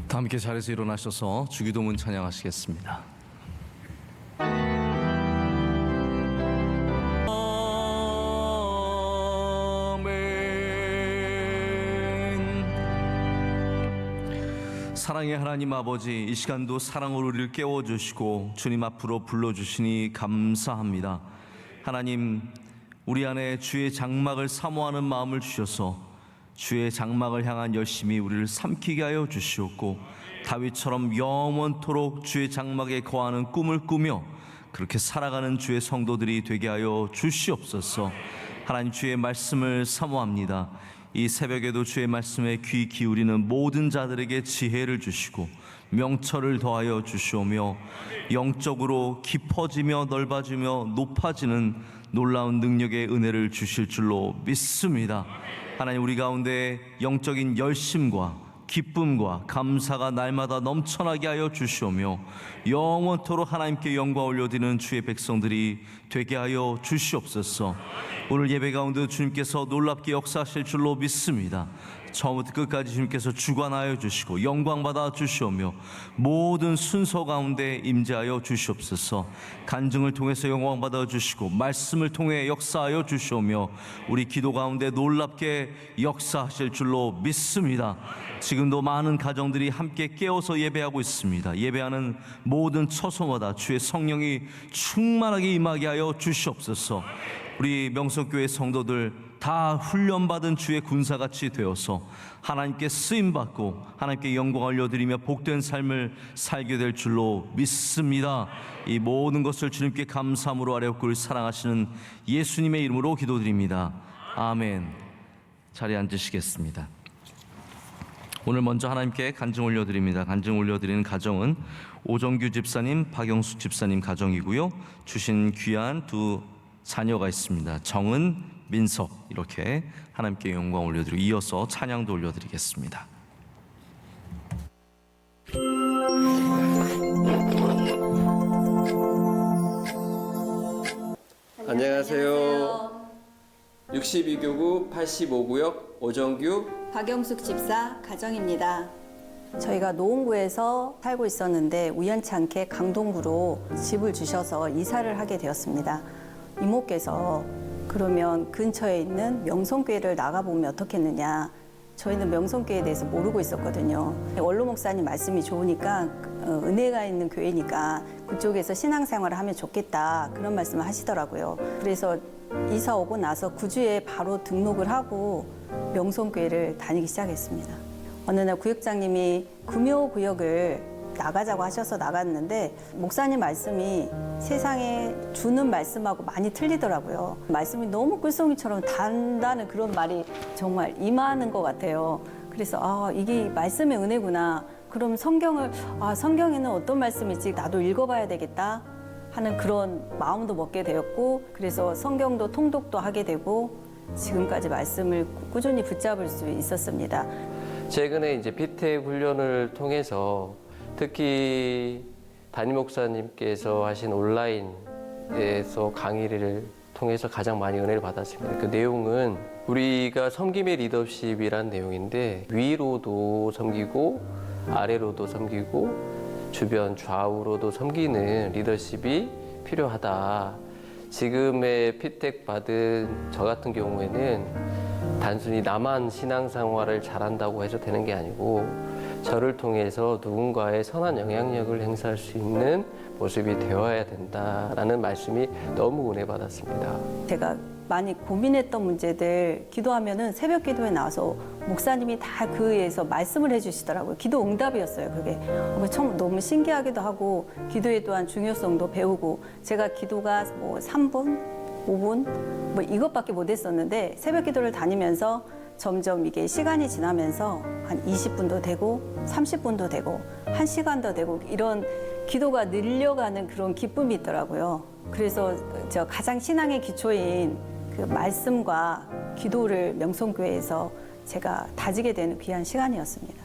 다 함께 자리에서 일어나셔서 주기도문 찬양하시겠습니다. 사랑의 하나님 아버지, 이 시간도 사랑으로 우리를 깨워주시고 주님 앞으로 불러주시니 감사합니다. 하나님, 우리 안에 주의 장막을 사모하는 마음을 주셔서 주의 장막을 향한 열심히 우리를 삼키게 하여 주시옵고, 다윗처럼 영원토록 주의 장막에 거하는 꿈을 꾸며 그렇게 살아가는 주의 성도들이 되게 하여 주시옵소서. 하나님, 주의 말씀을 사모합니다. 이 새벽에도 주의 말씀에 귀 기울이는 모든 자들에게 지혜를 주시고 명철을 더하여 주시오며, 영적으로 깊어지며 넓어지며 높아지는 놀라운 능력의 은혜를 주실 줄로 믿습니다. 하나님, 우리 가운데 영적인 열심과 기쁨과 감사가 날마다 넘쳐나게 하여 주시오며, 영원토록 하나님께 영광 올려드리는 주의 백성들이 되게 하여 주시옵소서. 오늘 예배 가운데 주님께서 놀랍게 역사하실 줄로 믿습니다. 처음부터 끝까지 주님께서 주관하여 주시고 영광 받아 주시오며, 모든 순서 가운데 임재하여 주시옵소서. 간증을 통해서 영광 받아 주시고 말씀을 통해 역사하여 주시오며, 우리 기도 가운데 놀랍게 역사하실 줄로 믿습니다. 지금도 많은 가정들이 함께 깨어서 예배하고 있습니다. 예배하는 모든 처소마다 주의 성령이 충만하게 임하게 하여 주시옵소서. 우리 명성교회 성도들 다 훈련받은 주의 군사같이 되어서 하나님께 쓰임받고 하나님께 영광 올려드리며 복된 삶을 살게 될 줄로 믿습니다. 이 모든 것을 주님께 감사함으로 아뢰옵고 사랑하시는 예수님의 이름으로 기도드립니다. 아멘. 자리에 앉으시겠습니다. 오늘 먼저 하나님께 간증 올려드립니다. 간증 올려드리는 가정은 오정규 집사님, 박영숙 집사님 가정이고요. 주신 귀한 두 자녀가 있습니다. 정은, 민석. 이렇게 하나님께 영광 올려드리고 이어서 찬양도 올려드리겠습니다. 안녕하세요. 62교구 85구역 오정규 박영숙 집사 가정입니다. 저희가 노원구에서 살고 있었는데 우연치 않게 강동구로 집을 주셔서 이사를 하게 되었습니다. 이모께서 그러면 근처에 있는 명성교회를 나가보면 어떻겠느냐. 저희는 명성교회에 대해서 모르고 있었거든요. 원로 목사님 말씀이 좋으니까 은혜가 있는 교회니까 그쪽에서 신앙생활을 하면 좋겠다, 그런 말씀을 하시더라고요. 그래서 이사 오고 나서 구주에 바로 등록을 하고 명성교회를 다니기 시작했습니다. 어느 날 구역장님이 금요구역을 나가자고 하셔서 나갔는데, 목사님 말씀이 세상에 주는 말씀하고 많이 틀리더라고요. 말씀이 너무 꿀송이처럼 단다는 그런 말이 정말 임하는 것 같아요. 그래서 이게 말씀의 은혜구나. 그럼 성경에는 어떤 말씀일지 나도 읽어봐야 되겠다 하는 그런 마음도 먹게 되었고, 그래서 성경도 통독도 하게 되고 지금까지 말씀을 꾸준히 붙잡을 수 있었습니다. 최근에 이제 피택 훈련을 통해서 특히 담임 목사님께서 하신 온라인에서 강의를 통해서 가장 많이 은혜를 받았습니다. 그 내용은 우리가 섬김의 리더십이란 내용인데, 위로도 섬기고 아래로도 섬기고 주변 좌우로도 섬기는 리더십이 필요하다. 지금의 피택 받은 저 같은 경우에는 단순히 나만 신앙생활을 잘한다고 해서 되는 게 아니고, 저를 통해서 누군가의 선한 영향력을 행사할 수 있는 모습이 되어야 된다라는 말씀이 너무 은혜 받았습니다. 제가 많이 고민했던 문제들 기도하면은 새벽 기도에 나와서 목사님이 다 그에서 말씀을 해주시더라고요. 기도 응답이었어요, 그게. 참 너무 신기하기도 하고, 기도에 대한 중요성도 배우고, 제가 기도가 3분, 5분 이것밖에 못했었는데, 새벽 기도를 다니면서 점점 이게 시간이 지나면서 한 20분도 되고 30분도 되고 1시간도 되고, 이런 기도가 늘려가는 그런 기쁨이 있더라고요. 그래서 저 가장 신앙의 기초인 그 말씀과 기도를 명성교회에서 제가 다지게 되는 귀한 시간이었습니다.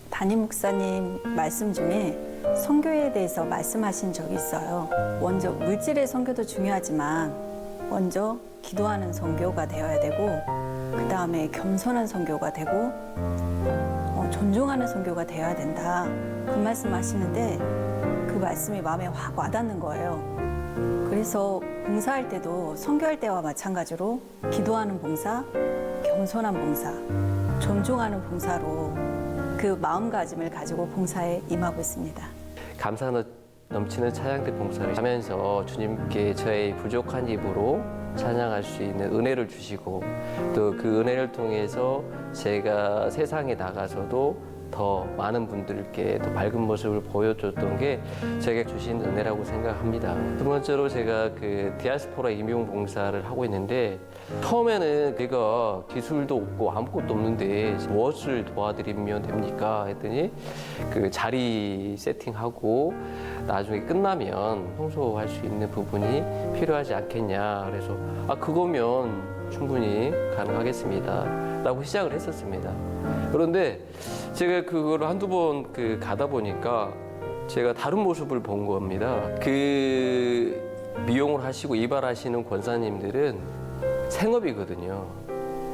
담임 목사님 말씀 중에 선교에 대해서 말씀하신 적이 있어요. 먼저 물질의 선교도 중요하지만 먼저 기도하는 선교가 되어야 되고, 그 다음에 겸손한 선교가 되고, 존중하는 선교가 되어야 된다. 그 말씀하시는데 그 말씀이 마음에 확 와닿는 거예요. 그래서 봉사할 때도 선교할 때와 마찬가지로 기도하는 봉사, 겸손한 봉사, 존중하는 봉사로 그 마음가짐을 가지고 봉사에 임하고 있습니다. 감사 넘치는 찬양대 봉사를 하면서 주님께 저의 부족한 입으로 찬양할 수 있는 은혜를 주시고 또 그 은혜를 통해서 제가 세상에 나가서도 더 많은 분들께 더 밝은 모습을 보여줬던 게 제게 주신 은혜라고 생각합니다. 두 번째로 제가 그 디아스포라 임용봉사를 하고 있는데 처음에는 내가 기술도 없고 아무것도 없는데 무엇을 도와드리면 됩니까? 했더니 그 자리 세팅하고 나중에 끝나면 청소할 수 있는 부분이 필요하지 않겠냐. 그래서 그거면 충분히 가능하겠습니다. 라고 시작을 했었습니다. 그런데 제가 그걸 한두 번 가다 보니까 제가 다른 모습을 본 겁니다. 그 미용을 하시고 이발하시는 권사님들은 생업이거든요.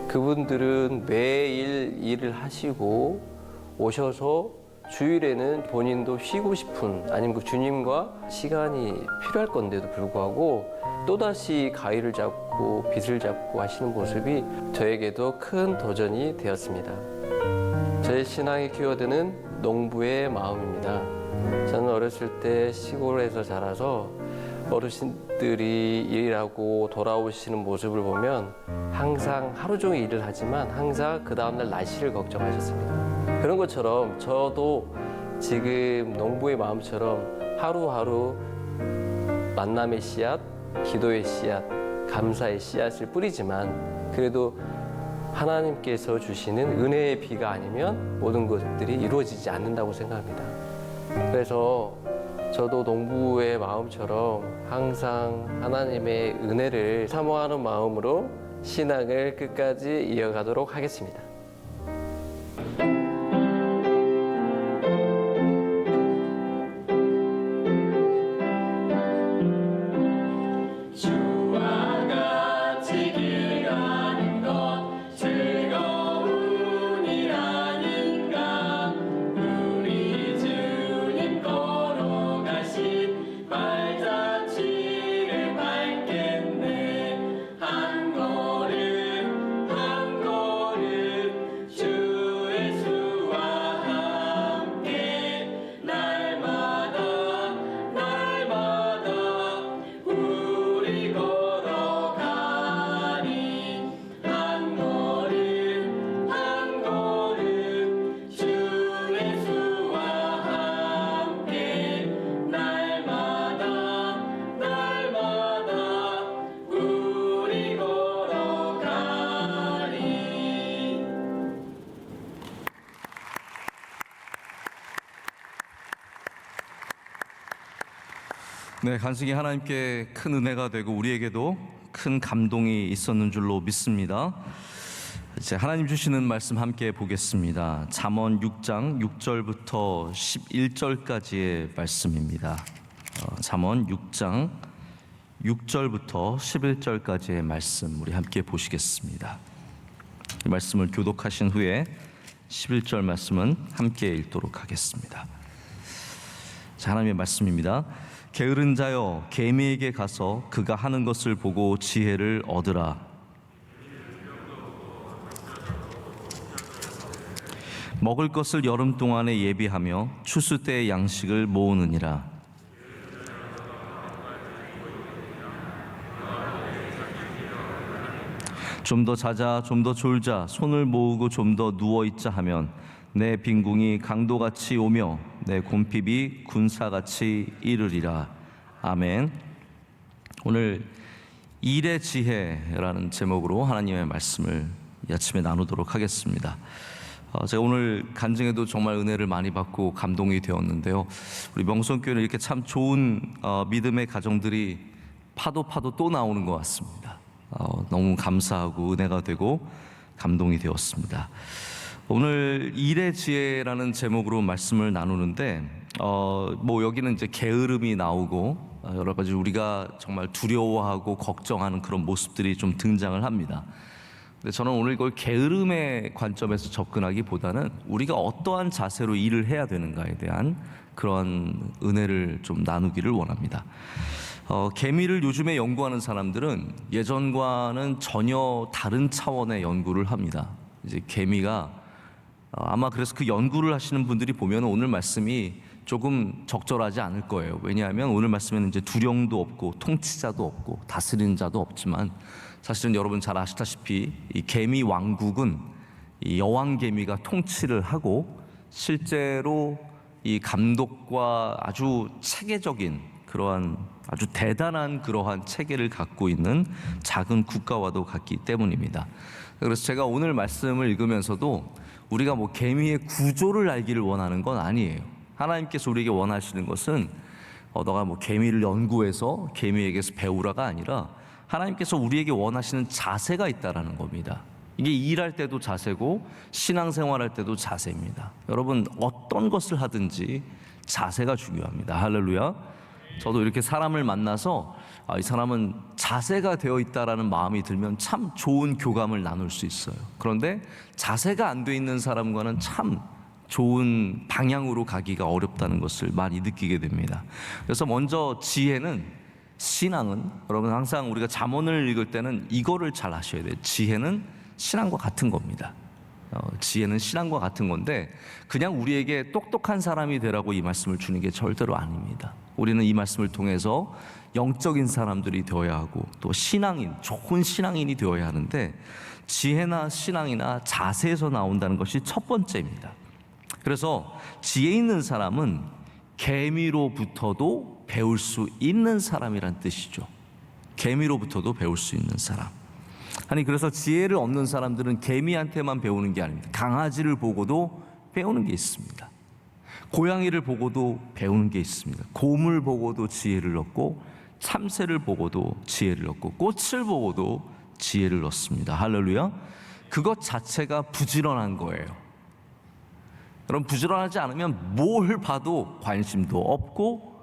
그분들은 매일 일을 하시고 오셔서 주일에는 본인도 쉬고 싶은 아니면 그 주님과 시간이 필요할 건데도 불구하고 또다시 가위를 잡고 빗을 잡고 하시는 모습이 저에게도 큰 도전이 되었습니다. 저의 신앙의 키워드는 농부의 마음입니다. 저는 어렸을 때 시골에서 자라서 어르신들이 일하고 돌아오시는 모습을 보면 항상 하루 종일 일을 하지만 항상 그 다음날 날씨를 걱정하셨습니다. 그런 것처럼 저도 지금 농부의 마음처럼 하루하루 만남의 씨앗, 기도의 씨앗, 감사의 씨앗을 뿌리지만 그래도 하나님께서 주시는 은혜의 비가 아니면 모든 것들이 이루어지지 않는다고 생각합니다. 그래서 저도 농부의 마음처럼 항상 하나님의 은혜를 사모하는 마음으로 신앙을 끝까지 이어가도록 하겠습니다. 네, 간증이 하나님께 큰 은혜가 되고 우리에게도 큰 감동이 있었는 줄로 믿습니다. 이제 하나님 주시는 말씀 함께 보겠습니다. 잠언 6장 6절부터 11절까지의 말씀입니다. 잠언 6장 6절부터 11절까지의 말씀 우리 함께 보시겠습니다. 이 말씀을 교독하신 후에 11절 말씀은 함께 읽도록 하겠습니다. 자, 하나님의 말씀입니다. 게으른 자여 개미에게 가서 그가 하는 것을 보고 지혜를 얻으라. 먹을 것을 여름 동안에 예비하며 추수 때의 양식을 모으느니라. 좀 더 자자, 좀 더 졸자, 손을 모으고 좀 더 누워있자 하면 내 빈궁이 강도같이 오며 내 곰핍이 군사같이 이르리라. 아멘. 오늘 일의 지혜라는 제목으로 하나님의 말씀을 이 아침에 나누도록 하겠습니다. 제가 오늘 간증에도 정말 은혜를 많이 받고 감동이 되었는데요. 우리 명성교회는 이렇게 참 좋은 믿음의 가정들이 파도 또 나오는 것 같습니다. 너무 감사하고 은혜가 되고 감동이 되었습니다. 오늘 일의 지혜라는 제목으로 말씀을 나누는데 여기는 이제 게으름이 나오고 여러 가지 우리가 정말 두려워하고 걱정하는 그런 모습들이 좀 등장을 합니다. 근데 저는 오늘 이걸 게으름의 관점에서 접근하기보다는 우리가 어떠한 자세로 일을 해야 되는가에 대한 그런 은혜를 좀 나누기를 원합니다. 개미를 요즘에 연구하는 사람들은 예전과는 전혀 다른 차원의 연구를 합니다. 이제 개미가 아마 그래서 그 연구를 하시는 분들이 보면 오늘 말씀이 조금 적절하지 않을 거예요. 왜냐하면 오늘 말씀에는 이제 두령도 없고 통치자도 없고 다스리는 자도 없지만 사실은 여러분 잘 아시다시피 이 개미 왕국은 이 여왕 개미가 통치를 하고 실제로 이 감독과 아주 체계적인 그러한 아주 대단한 그러한 체계를 갖고 있는 작은 국가와도 같기 때문입니다. 그래서 제가 오늘 말씀을 읽으면서도 우리가 뭐 개미의 구조를 알기를 원하는 건 아니에요. 하나님께서 우리에게 원하시는 것은 너가 뭐 개미를 연구해서 개미에게서 배우라가 아니라 하나님께서 우리에게 원하시는 자세가 있다라는 겁니다. 이게 일할 때도 자세고 신앙생활할 때도 자세입니다. 여러분 어떤 것을 하든지 자세가 중요합니다. 할렐루야. 저도 이렇게 사람을 만나서 이 사람은 자세가 되어 있다라는 마음이 들면 참 좋은 교감을 나눌 수 있어요. 그런데 자세가 안 돼 있는 사람과는 참 좋은 방향으로 가기가 어렵다는 것을 많이 느끼게 됩니다. 그래서 먼저 지혜는, 신앙은, 여러분 항상 우리가 잠언을 읽을 때는 이거를 잘 아셔야 돼요. 지혜는 신앙과 같은 겁니다. 지혜는 신앙과 같은 건데 그냥 우리에게 똑똑한 사람이 되라고 이 말씀을 주는 게 절대로 아닙니다. 우리는 이 말씀을 통해서 영적인 사람들이 되어야 하고 또 신앙인, 좋은 신앙인이 되어야 하는데 지혜나 신앙이나 자세에서 나온다는 것이 첫 번째입니다. 그래서 지혜 있는 사람은 개미로부터도 배울 수 있는 사람이란 뜻이죠. 개미로부터도 배울 수 있는 사람. 아니 그래서 지혜를 얻는 사람들은 개미한테만 배우는 게 아닙니다. 강아지를 보고도 배우는 게 있습니다. 고양이를 보고도 배우는 게 있습니다. 곰을 보고도 지혜를 얻고 참새를 보고도 지혜를 얻고 꽃을 보고도 지혜를 얻습니다. 할렐루야. 그것 자체가 부지런한 거예요. 여러분 부지런하지 않으면 뭘 봐도 관심도 없고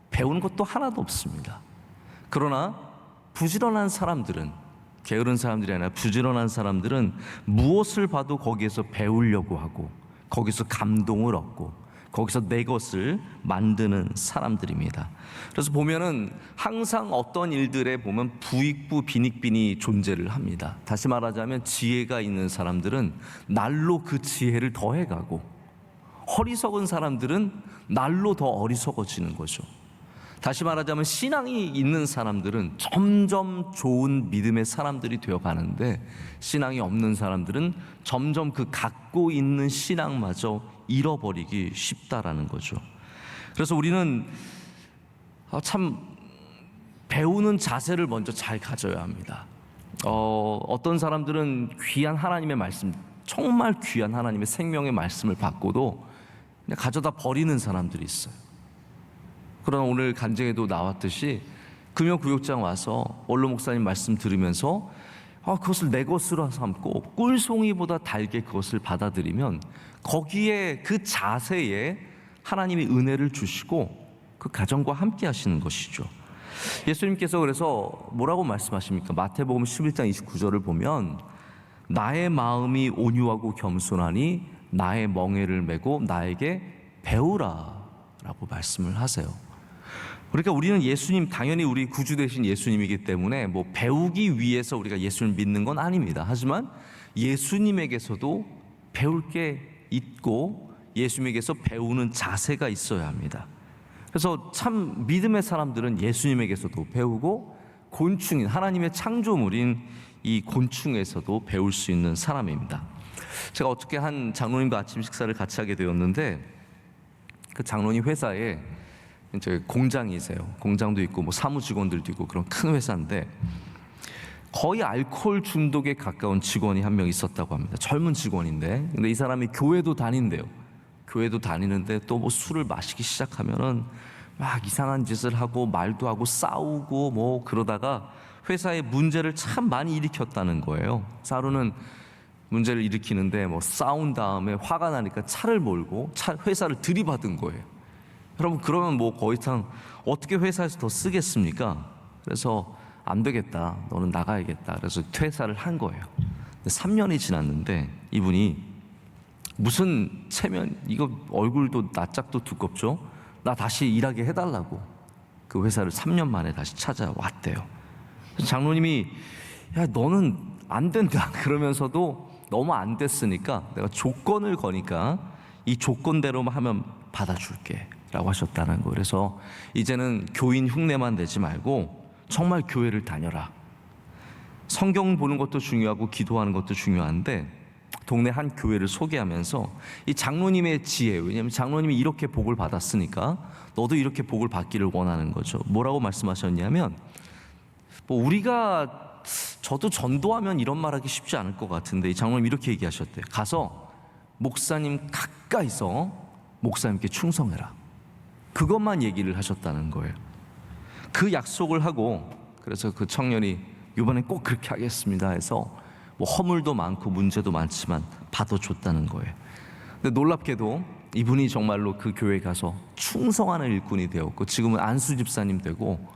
배우는 것도 하나도 없습니다. 그러나 부지런한 사람들은, 게으른 사람들이 아니라 부지런한 사람들은 무엇을 봐도 거기에서 배우려고 하고 거기서 감동을 얻고 거기서 내 것을 만드는 사람들입니다. 그래서 보면은 항상 어떤 일들에 보면 부익부 빈익빈이 존재를 합니다. 다시 말하자면 지혜가 있는 사람들은 날로 그 지혜를 더해가고 어리석은 사람들은 날로 더 어리석어지는 거죠. 다시 말하자면 신앙이 있는 사람들은 점점 좋은 믿음의 사람들이 되어가는데 신앙이 없는 사람들은 점점 그 갖고 있는 신앙마저 잃어버리기 쉽다라는 거죠. 그래서 우리는 참 배우는 자세를 먼저 잘 가져야 합니다. 어떤 사람들은 귀한 하나님의 말씀, 정말 귀한 하나님의 생명의 말씀을 받고도 그냥 가져다 버리는 사람들이 있어요. 그러나 오늘 간증에도 나왔듯이 금요구역장 와서 원로 목사님 말씀 들으면서 그것을 내 것으로 삼고 꿀송이보다 달게 그것을 받아들이면 거기에 그 자세에 하나님이 은혜를 주시고 그 가정과 함께 하시는 것이죠. 예수님께서 그래서 뭐라고 말씀하십니까? 마태복음 11장 29절을 보면 나의 마음이 온유하고 겸손하니 나의 멍에를 메고 나에게 배우라 라고 말씀을 하세요. 그러니까 우리는 예수님, 당연히 우리 구주 되신 예수님이기 때문에 뭐 배우기 위해서 우리가 예수를 믿는 건 아닙니다. 하지만 예수님에게서도 배울 게 있고 예수님에게서 배우는 자세가 있어야 합니다. 그래서 참 믿음의 사람들은 예수님에게서도 배우고 곤충인 하나님의 창조물인 이 곤충에서도 배울 수 있는 사람입니다. 제가 어떻게 한 장로님과 아침 식사를 같이 하게 되었는데 그 장로님 회사에 이제 공장이세요. 공장도 있고 뭐 사무 직원들도 있고 그런 큰 회사인데 거의 알코올 중독에 가까운 직원이 한 명 있었다고 합니다. 젊은 직원인데 근데 이 사람이 교회도 다닌대요. 교회도 다니는데 또 뭐 술을 마시기 시작하면은 막 이상한 짓을 하고 말도 하고 싸우고 뭐 그러다가 회사에 문제를 참 많이 일으켰다는 거예요. 하루는 문제를 일으키는데 뭐 싸운 다음에 화가 나니까 차를 몰고 회사를 들이받은 거예요. 여러분 그러면 뭐 더 이상 어떻게 회사에서 더 쓰겠습니까? 그래서 안 되겠다, 너는 나가야겠다. 그래서 퇴사를 한 거예요. 3년이 지났는데 이분이 무슨 체면, 이거 얼굴도 낯짝도 두껍죠? 나 다시 일하게 해달라고 그 회사를 3년 만에 다시 찾아왔대요. 장로님이 야 너는 안 된다 그러면서도 너무 안 됐으니까 내가 조건을 거니까 이 조건대로만 하면 받아줄게 라고 하셨다는 거예요. 그래서 이제는 교인 흉내만 내지 말고 정말 교회를 다녀라. 성경 보는 것도 중요하고 기도하는 것도 중요한데 동네 한 교회를 소개하면서 이 장로님의 지혜, 왜냐하면 장로님이 이렇게 복을 받았으니까 너도 이렇게 복을 받기를 원하는 거죠. 뭐라고 말씀하셨냐면 뭐 우리가 저도 전도하면 이런 말하기 쉽지 않을 것 같은데 이 장로님 이렇게 얘기하셨대요. 가서 목사님 가까이서 목사님께 충성해라. 그것만 얘기를 하셨다는 거예요. 그 약속을 하고 그래서 그 청년이 이번엔 꼭 그렇게 하겠습니다 해서 뭐 허물도 많고 문제도 많지만 받아줬다는 거예요. 근데 놀랍게도 이분이 정말로 그 교회에 가서 충성하는 일꾼이 되었고 지금은 안수 집사님 되고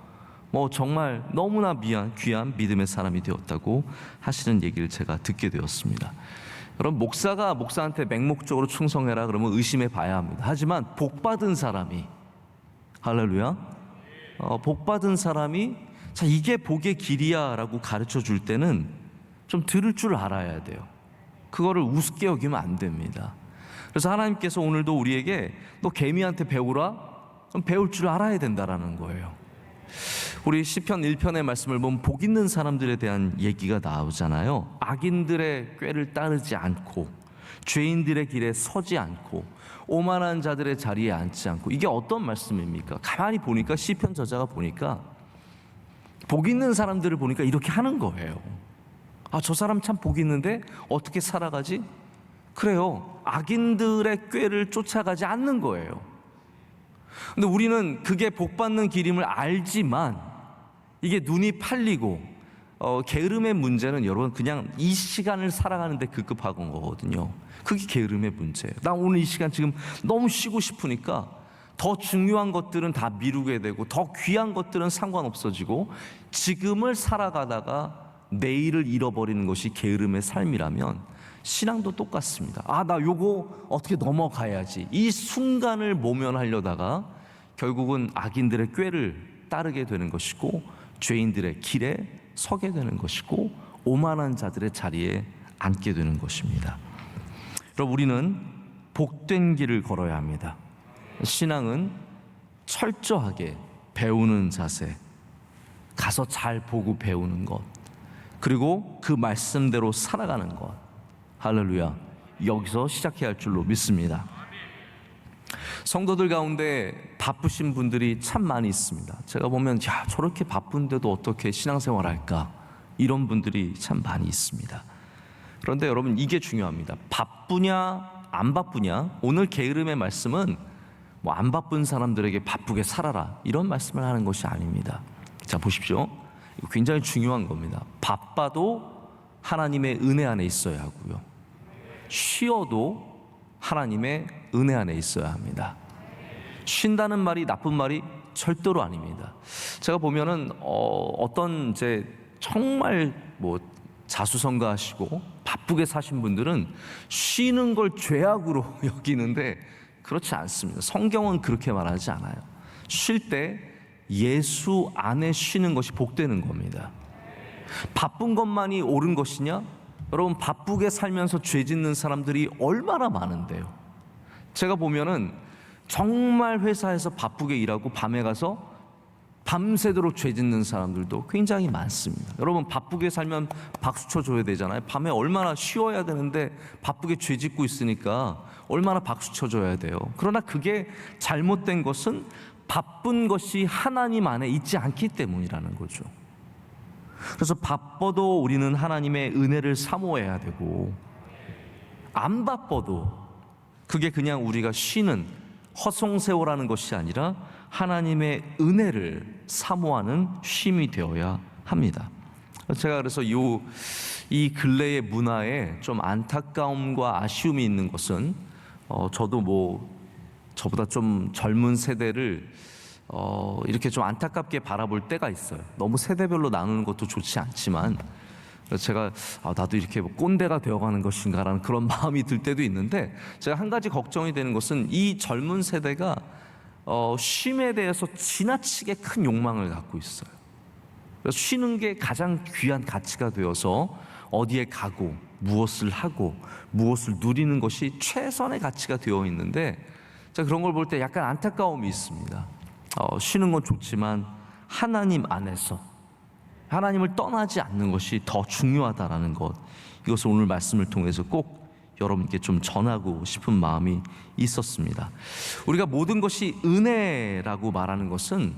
뭐 정말 너무나 귀한 믿음의 사람이 되었다고 하시는 얘기를 제가 듣게 되었습니다. 여러분 목사가 목사한테 맹목적으로 충성해라 그러면 의심해 봐야 합니다. 하지만 복받은 사람이 할렐루야 복받은 사람이 자 이게 복의 길이야 라고 가르쳐 줄 때는 좀 들을 줄 알아야 돼요. 그거를 우습게 여기면 안 됩니다. 그래서 하나님께서 오늘도 우리에게 너 개미한테 배우라? 그럼 배울 줄 알아야 된다라는 거예요. 우리 시편 1편의 말씀을 보면 복 있는 사람들에 대한 얘기가 나오잖아요. 악인들의 꾀를 따르지 않고 죄인들의 길에 서지 않고 오만한 자들의 자리에 앉지 않고 이게 어떤 말씀입니까? 가만히 보니까 시편 저자가 보니까 복 있는 사람들을 보니까 이렇게 하는 거예요. 아, 저 사람 참 복 있는데 어떻게 살아가지? 그래요. 악인들의 꾀를 쫓아가지 않는 거예요. 근데 우리는 그게 복 받는 길임을 알지만 이게 눈이 팔리고 게으름의 문제는 여러분 그냥 이 시간을 살아가는데 급급한 거거든요. 그게 게으름의 문제예요. 나 오늘 이 시간 지금 너무 쉬고 싶으니까 더 중요한 것들은 다 미루게 되고 더 귀한 것들은 상관없어지고 지금을 살아가다가 내일을 잃어버리는 것이 게으름의 삶이라면 신앙도 똑같습니다. 아, 나 요거 어떻게 넘어가야지. 이 순간을 모면하려다가 결국은 악인들의 꾀를 따르게 되는 것이고 죄인들의 길에 서게 되는 것이고 오만한 자들의 자리에 앉게 되는 것입니다. 여러분 우리는 복된 길을 걸어야 합니다. 신앙은 철저하게 배우는 자세, 가서 잘 보고 배우는 것, 그리고 그 말씀대로 살아가는 것. 할렐루야. 여기서 시작해야 할 줄로 믿습니다. 성도들 가운데 바쁘신 분들이 참 많이 있습니다. 제가 보면 야 저렇게 바쁜데도 어떻게 신앙생활 할까 이런 분들이 참 많이 있습니다. 그런데 여러분 이게 중요합니다. 바쁘냐 안 바쁘냐. 오늘 게으름의 말씀은 뭐 안 바쁜 사람들에게 바쁘게 살아라 이런 말씀을 하는 것이 아닙니다. 자 보십시오. 이거 굉장히 중요한 겁니다. 바빠도 하나님의 은혜 안에 있어야 하고요. 쉬어도 하나님의 은혜 안에 있어야 합니다. 쉰다는 말이 나쁜 말이 절대로 아닙니다. 제가 보면은 어떤 이제 정말 뭐 자수성가하시고 바쁘게 사신 분들은 쉬는 걸 죄악으로 여기는데 그렇지 않습니다. 성경은 그렇게 말하지 않아요. 쉴 때 예수 안에 쉬는 것이 복되는 겁니다. 바쁜 것만이 옳은 것이냐? 여러분 바쁘게 살면서 죄 짓는 사람들이 얼마나 많은데요. 제가 보면은 정말 회사에서 바쁘게 일하고 밤에 가서 밤새도록 죄 짓는 사람들도 굉장히 많습니다. 여러분 바쁘게 살면 박수 쳐줘야 되잖아요. 밤에 얼마나 쉬어야 되는데 바쁘게 죄 짓고 있으니까 얼마나 박수 쳐줘야 돼요. 그러나 그게 잘못된 것은 바쁜 것이 하나님 안에 있지 않기 때문이라는 거죠. 그래서 바빠도 우리는 하나님의 은혜를 사모해야 되고 안 바빠도 그게 그냥 우리가 쉬는 허송세월하는 것이 아니라 하나님의 은혜를 사모하는 쉼이 되어야 합니다. 제가 그래서 이 근래의 문화에 좀 안타까움과 아쉬움이 있는 것은 저도 뭐 저보다 좀 젊은 세대를 이렇게 좀 안타깝게 바라볼 때가 있어요. 너무 세대별로 나누는 것도 좋지 않지만 그래서 제가 나도 이렇게 뭐 꼰대가 되어가는 것인가라는 그런 마음이 들 때도 있는데, 제가 한 가지 걱정이 되는 것은 이 젊은 세대가 쉼에 대해서 지나치게 큰 욕망을 갖고 있어요. 그래서 쉬는 게 가장 귀한 가치가 되어서 어디에 가고 무엇을 하고 무엇을 누리는 것이 최선의 가치가 되어 있는데, 자, 그런 걸 볼 때 약간 안타까움이 있습니다. 쉬는 건 좋지만 하나님 안에서 하나님을 떠나지 않는 것이 더 중요하다라는 것, 이것을 오늘 말씀을 통해서 꼭 여러분께 좀 전하고 싶은 마음이 있었습니다. 우리가 모든 것이 은혜라고 말하는 것은,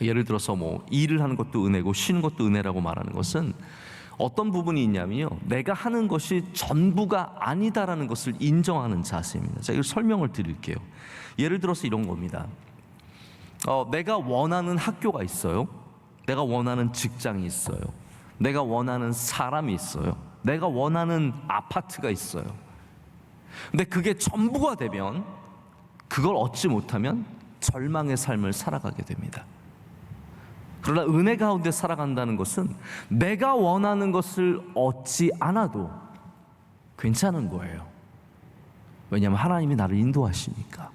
예를 들어서 뭐 일을 하는 것도 은혜고 쉬는 것도 은혜라고 말하는 것은 어떤 부분이 있냐면요, 내가 하는 것이 전부가 아니다라는 것을 인정하는 자세입니다. 제가 이걸 설명을 드릴게요. 예를 들어서 이런 겁니다. 내가 원하는 학교가 있어요. 내가 원하는 직장이 있어요. 내가 원하는 사람이 있어요. 내가 원하는 아파트가 있어요. 근데 그게 전부가 되면, 그걸 얻지 못하면 절망의 삶을 살아가게 됩니다. 그러나 은혜 가운데 살아간다는 것은 내가 원하는 것을 얻지 않아도 괜찮은 거예요. 왜냐하면 하나님이 나를 인도하시니까.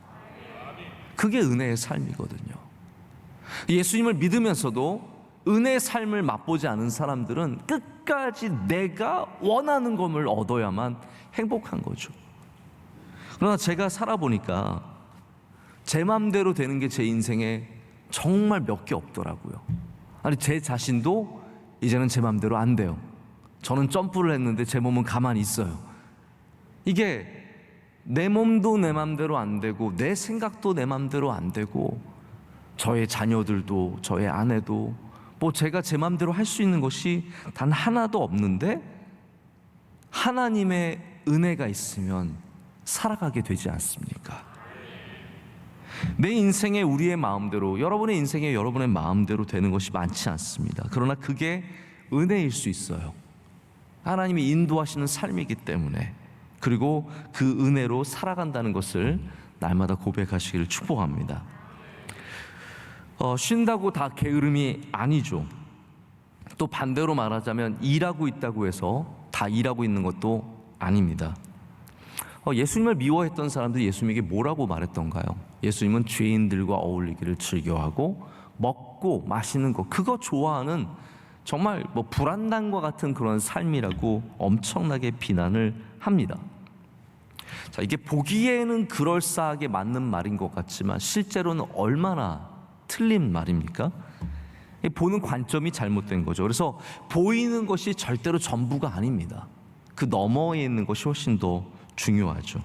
그게 은혜의 삶이거든요. 예수님을 믿으면서도 은혜의 삶을 맛보지 않은 사람들은 끝까지 내가 원하는 것을 얻어야만 행복한 거죠. 그러나 제가 살아보니까 제 마음대로 되는 게 제 인생에 정말 몇 개 없더라고요. 아니, 제 자신도 이제는 제 마음대로 안 돼요. 저는 점프를 했는데 제 몸은 가만히 있어요. 이게 내 몸도 내 마음대로 안 되고 내 생각도 내 마음대로 안 되고 저의 자녀들도 저의 아내도 뭐 제가 제 마음대로 할 수 있는 것이 단 하나도 없는데, 하나님의 은혜가 있으면 살아가게 되지 않습니까? 내 인생에 우리의 마음대로, 여러분의 인생에 여러분의 마음대로 되는 것이 많지 않습니다. 그러나 그게 은혜일 수 있어요. 하나님이 인도하시는 삶이기 때문에. 그리고 그 은혜로 살아간다는 것을 날마다 고백하시기를 축복합니다. 쉰다고 다 게으름이 아니죠. 또 반대로 말하자면 일하고 있다고 해서 다 일하고 있는 것도 아닙니다. 예수님을 미워했던 사람들이 예수님에게 뭐라고 말했던가요? 예수님은 죄인들과 어울리기를 즐겨하고 먹고 마시는 것, 그거 좋아하는 정말 뭐 불안당과 같은 그런 삶이라고 엄청나게 비난을 합니다. 자, 이게 보기에는 그럴싸하게 맞는 말인 것 같지만 실제로는 얼마나 틀린 말입니까? 보는 관점이 잘못된 거죠. 그래서 보이는 것이 절대로 전부가 아닙니다. 그 너머에 있는 것이 훨씬 더 중요하죠.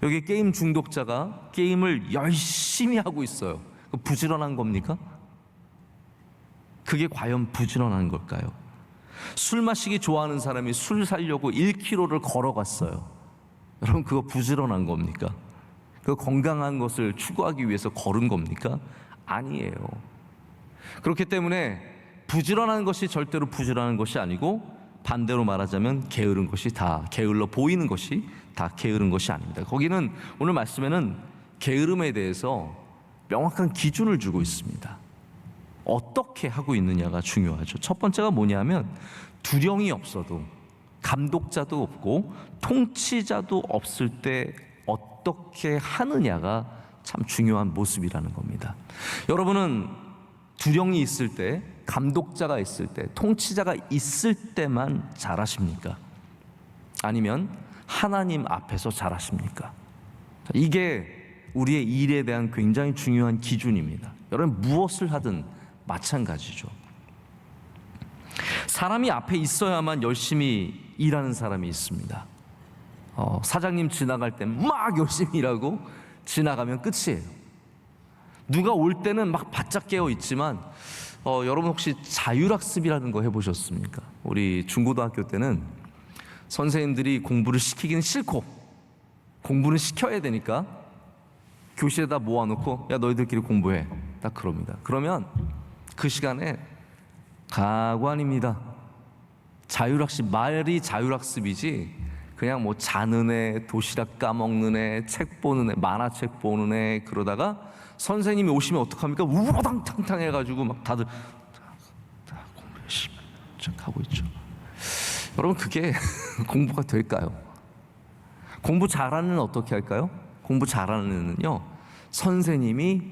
여기 게임 중독자가 게임을 열심히 하고 있어요. 부지런한 겁니까? 그게 과연 부지런한 걸까요? 술 마시기 좋아하는 사람이 술 사려고 1km를 걸어갔어요. 여러분, 그거 부지런한 겁니까? 그 건강한 것을 추구하기 위해서 걸은 겁니까? 아니에요. 그렇기 때문에 부지런한 것이 절대로 부지런한 것이 아니고, 반대로 말하자면 게으른 것이 다, 게을러 보이는 것이 다 게으른 것이 아닙니다. 거기는 오늘 말씀에는 게으름에 대해서 명확한 기준을 주고 있습니다. 어떻게 하고 있느냐가 중요하죠. 첫 번째가 뭐냐면, 두령이 없어도, 감독자도 없고 통치자도 없을 때 어떻게 하느냐가 참 중요한 모습이라는 겁니다. 여러분은 두령이 있을 때, 감독자가 있을 때, 통치자가 있을 때만 잘하십니까? 아니면 하나님 앞에서 잘하십니까? 이게 우리의 일에 대한 굉장히 중요한 기준입니다. 여러분, 무엇을 하든 마찬가지죠. 사람이 앞에 있어야만 열심히 일하는 사람이 있습니다. 사장님 지나갈 때 막 열심히 일하고 지나가면 끝이에요. 누가 올 때는 막 바짝 깨어 있지만, 여러분 혹시 자율학습이라는 거 해보셨습니까? 우리 중고등학교 때는 선생님들이 공부를 시키기는 싫고 공부는 시켜야 되니까 교실에다 모아놓고, 야, 너희들끼리 공부해, 딱 그럽니다. 그러면 그 시간에 가관입니다. 자율학습, 말이 자율학습이지 그냥 뭐 자는 애, 도시락 까먹는 애, 책 보는 애, 만화책 보는 애, 그러다가 선생님이 오시면 어떡합니까? 우당탕탕 해가지고 막 다들 공부 열심히, 가고 있죠. 여러분, 그게 공부가 될까요? 공부 잘하는 애는 어떻게 할까요? 공부 잘하는 애는요, 선생님이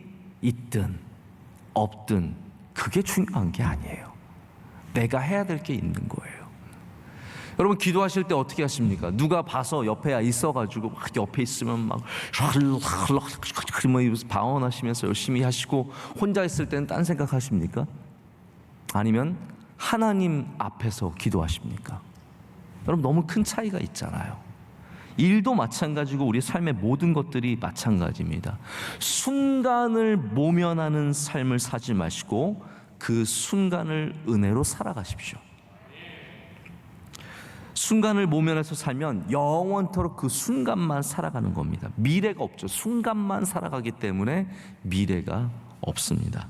있든 없든 그게 중요한 게 아니에요. 내가 해야 될 게 있는 거예요. 여러분, 기도하실 때 어떻게 하십니까? 누가 봐서 옆에 있어가지고 막 옆에 있으면 막 방언하시면서 열심히 하시고, 혼자 있을 때는 딴 생각하십니까? 아니면 하나님 앞에서 기도하십니까? 여러분, 너무 큰 차이가 있잖아요. 일도 마찬가지고 우리 삶의 모든 것들이 마찬가지입니다. 순간을 모면하는 삶을 사지 마시고 그 순간을 은혜로 살아가십시오. 순간을 모면해서 살면 영원토록 그 순간만 살아가는 겁니다. 미래가 없죠. 순간만 살아가기 때문에 미래가 없습니다.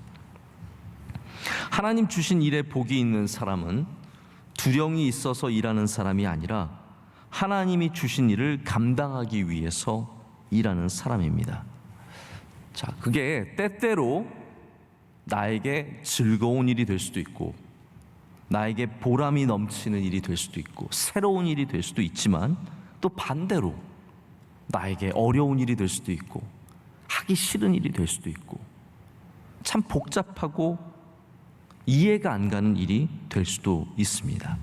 하나님 주신 일에 복이 있는 사람은 두려움이 있어서 일하는 사람이 아니라 하나님이 주신 일을 감당하기 위해서 일하는 사람입니다. 자, 그게 때때로 나에게 즐거운 일이 될 수도 있고, 나에게 보람이 넘치는 일이 될 수도 있고, 새로운 일이 될 수도 있지만, 또 반대로 나에게 어려운 일이 될 수도 있고, 하기 싫은 일이 될 수도 있고, 참 복잡하고 이해가 안 가는 일이 될 수도 있습니다.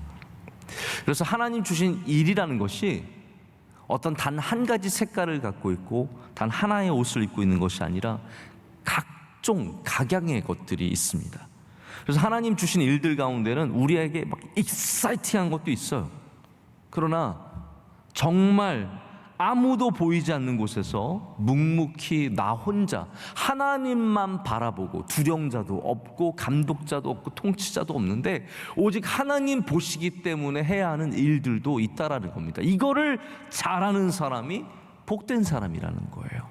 그래서 하나님 주신 일이라는 것이 어떤 단 한 가지 색깔을 갖고 있고 단 하나의 옷을 입고 있는 것이 아니라 각종 각양의 것들이 있습니다. 그래서 하나님 주신 일들 가운데는 우리에게 막 익사이팅한 것도 있어요. 그러나 정말 아무도 보이지 않는 곳에서 묵묵히 나 혼자 하나님만 바라보고, 두령자도 없고 감독자도 없고 통치자도 없는데 오직 하나님 보시기 때문에 해야 하는 일들도 있다라는 겁니다. 이거를 잘하는 사람이 복된 사람이라는 거예요.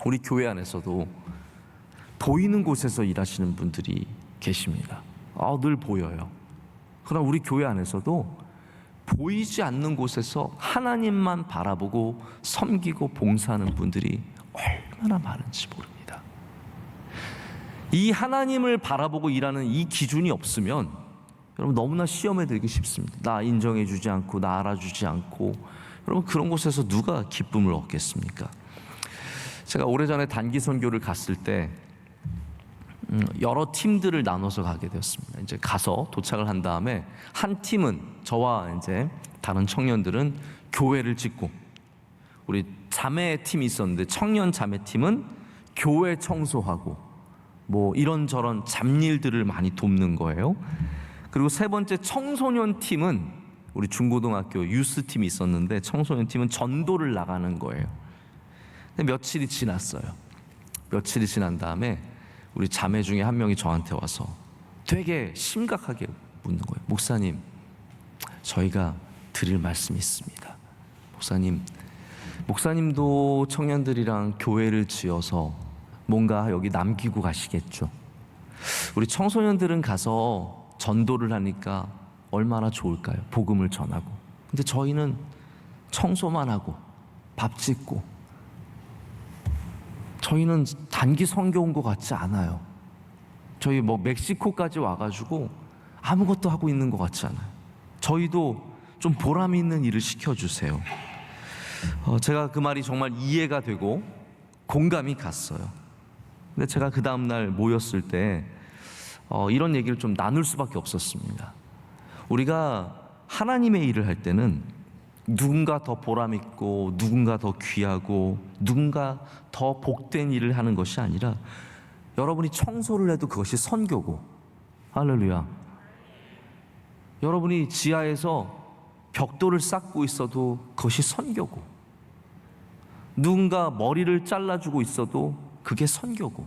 우리 교회 안에서도 보이는 곳에서 일하시는 분들이 계십니다. 늘 보여요. 그러나 우리 교회 안에서도 보이지 않는 곳에서 하나님만 바라보고 섬기고 봉사하는 분들이 얼마나 많은지 모릅니다. 이 하나님을 바라보고 일하는 이 기준이 없으면 여러분 너무나 시험에 들기 쉽습니다. 나 인정해 주지 않고 나 알아주지 않고, 여러분 그런 곳에서 누가 기쁨을 얻겠습니까? 제가 오래전에 단기 선교를 갔을 때 여러 팀들을 나눠서 가게 되었습니다. 이제 가서 도착을 한 다음에 한 팀은 저와 이제 다른 청년들은 교회를 짓고, 우리 자매 팀이 있었는데 청년 자매 팀은 교회 청소하고 뭐 이런저런 잡일들을 많이 돕는 거예요. 그리고 세 번째 청소년 팀은 우리 중고등학교 유스 팀이 있었는데 청소년 팀은 전도를 나가는 거예요. 근데 며칠이 지났어요. 며칠이 지난 다음에 우리 자매 중에 한 명이 저한테 와서 되게 심각하게 묻는 거예요. 목사님, 저희가 드릴 말씀이 있습니다. 목사님도 청년들이랑 교회를 지어서 뭔가 여기 남기고 가시겠죠. 우리 청소년들은 가서 전도를 하니까 얼마나 좋을까요? 복음을 전하고. 근데 저희는 청소만 하고 밥 짓고, 저희는 단기 선교 온 것 같지 않아요. 저희 뭐 멕시코까지 와가지고 아무것도 하고 있는 것 같지 않아요. 저희도 좀 보람 있는 일을 시켜주세요. 제가 그 말이 정말 이해가 되고 공감이 갔어요. 근데 제가 그 다음날 모였을 때 이런 얘기를 좀 나눌 수밖에 없었습니다. 우리가 하나님의 일을 할 때는 누군가 더 보람 있고 누군가 더 귀하고 누군가 더 복된 일을 하는 것이 아니라, 여러분이 청소를 해도 그것이 선교고, 할렐루야. 여러분이 지하에서 벽돌을 쌓고 있어도 그것이 선교고, 누군가 머리를 잘라주고 있어도 그게 선교고.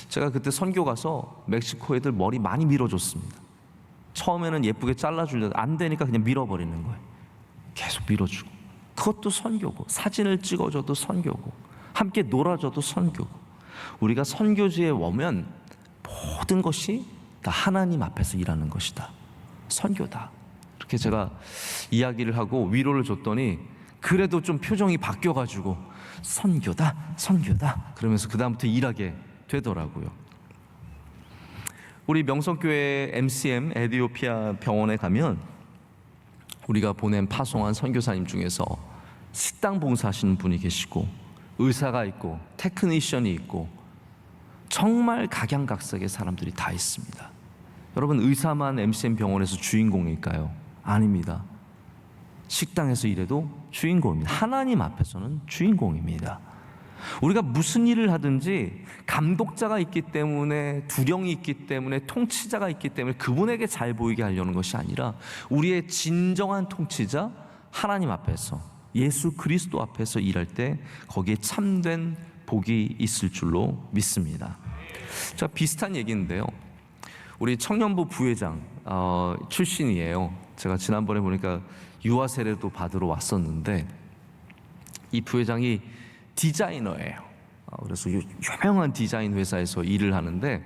제가 그때 선교 가서 멕시코 애들 머리 많이 밀어줬습니다. 처음에는 예쁘게 잘라주려다 안 되니까 그냥 밀어버리는 거예요. 계속 밀어주고, 그것도 선교고, 사진을 찍어줘도 선교고, 함께 놀아줘도 선교고. 우리가 선교지에 오면 모든 것이 다 하나님 앞에서 일하는 것이다, 선교다. 이렇게 제가 이야기를 하고 위로를 줬더니 그래도 좀 표정이 바뀌어가지고 선교다, 선교다 그러면서 그 다음부터 일하게 되더라고요. 우리 명성교회 MCM 에디오피아 병원에 가면 우리가 보낸 파송한 선교사님 중에서 식당 봉사하시는 분이 계시고 의사가 있고 테크니션이 있고 정말 각양각색의 사람들이 다 있습니다. 여러분, 의사만 MCM 병원에서 주인공일까요? 아닙니다. 식당에서 일해도 주인공입니다. 하나님 앞에서는 주인공입니다. 우리가 무슨 일을 하든지 감독자가 있기 때문에, 두령이 있기 때문에, 통치자가 있기 때문에 그분에게 잘 보이게 하려는 것이 아니라 우리의 진정한 통치자 하나님 앞에서, 예수 그리스도 앞에서 일할 때 거기에 참된 복이 있을 줄로 믿습니다. 자, 비슷한 얘기인데요, 우리 청년부 부회장 출신이에요. 제가 지난번에 보니까 유아 세례도 받으러 왔었는데 이 부회장이 디자이너예요. 그래서 유명한 디자인 회사에서 일을 하는데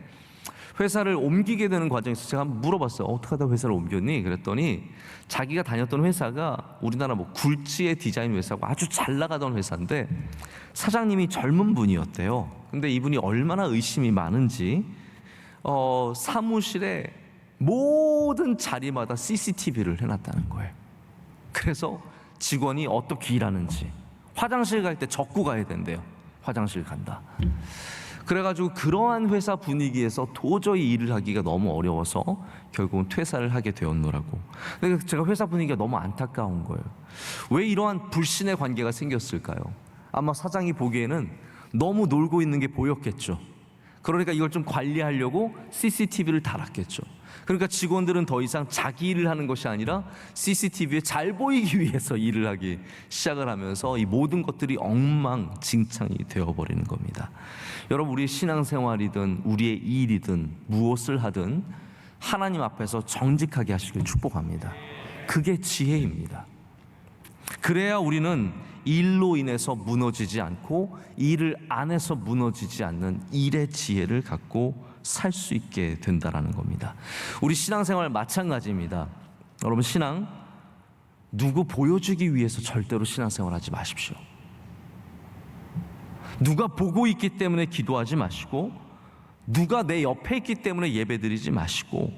회사를 옮기게 되는 과정에서 제가 한번 물어봤어요. 어떻게 하다 회사를 옮겼니? 그랬더니 자기가 다녔던 회사가 우리나라 뭐 굴지의 디자인 회사고 아주 잘 나가던 회사인데 사장님이 젊은 분이었대요. 근데 이분이 얼마나 의심이 많은지 사무실에 모든 자리마다 CCTV를 해놨다는 거예요. 그래서 직원이 어떻게 일하는지, 화장실 갈 때 적고 가야 된대요. 화장실 간다. 그래가지고 그러한 회사 분위기에서 도저히 일을 하기가 너무 어려워서 결국은 퇴사를 하게 되었노라고. 근데 제가 회사 분위기가 너무 안타까운 거예요. 왜 이러한 불신의 관계가 생겼을까요? 아마 사장이 보기에는 너무 놀고 있는 게 보였겠죠. 그러니까 이걸 좀 관리하려고 CCTV를 달았겠죠. 그러니까 직원들은 더 이상 자기 일을 하는 것이 아니라 CCTV에 잘 보이기 위해서 일을 하기 시작을 하면서 이 모든 것들이 엉망진창이 되어버리는 겁니다. 여러분, 우리의 신앙생활이든 우리의 일이든 무엇을 하든 하나님 앞에서 정직하게 하시길 축복합니다. 그게 지혜입니다. 그래야 우리는 일로 인해서 무너지지 않고 일을 안 해서 무너지지 않는 일의 지혜를 갖고 살 수 있게 된다라는 겁니다. 우리 신앙생활 마찬가지입니다. 여러분, 신앙 누구 보여주기 위해서 절대로 신앙생활 하지 마십시오. 누가 보고 있기 때문에 기도하지 마시고, 누가 내 옆에 있기 때문에 예배드리지 마시고,